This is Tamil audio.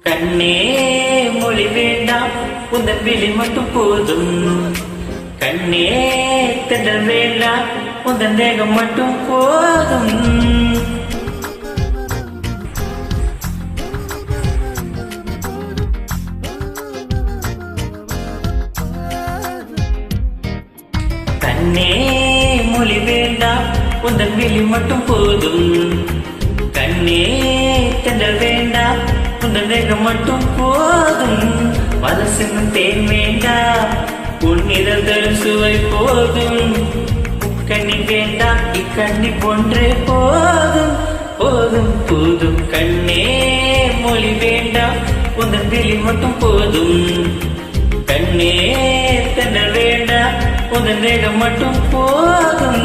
கண்ணே மொழி வேண்டாம் உந்தன் விழி மட்டும் போதும். கண்ணே தென்றல் வேண்டாம் உந்தன் தேகம் மட்டும் போதும். கண்ணே மொழி வேண்டாம் உந்தன் விழி மட்டும் போதும். கண்ணே தென்றல் வேண்டாம் உந்தன் தேகம் மட்டும் போதும். மனசும் தேன் வேண்டாம் உன் இதழ்கள் சுவை போதும். கண்ணி வேண்டாம் இக்கண்ணி போன்றே போதும் போதும் போதும். கண்ணே மொழி வேண்டாம் உந்தன் விழி மட்டும் போதும். கண்ணே தென்றல் வேண்டாம் உந்தன் தேகம் மட்டும் போதும்.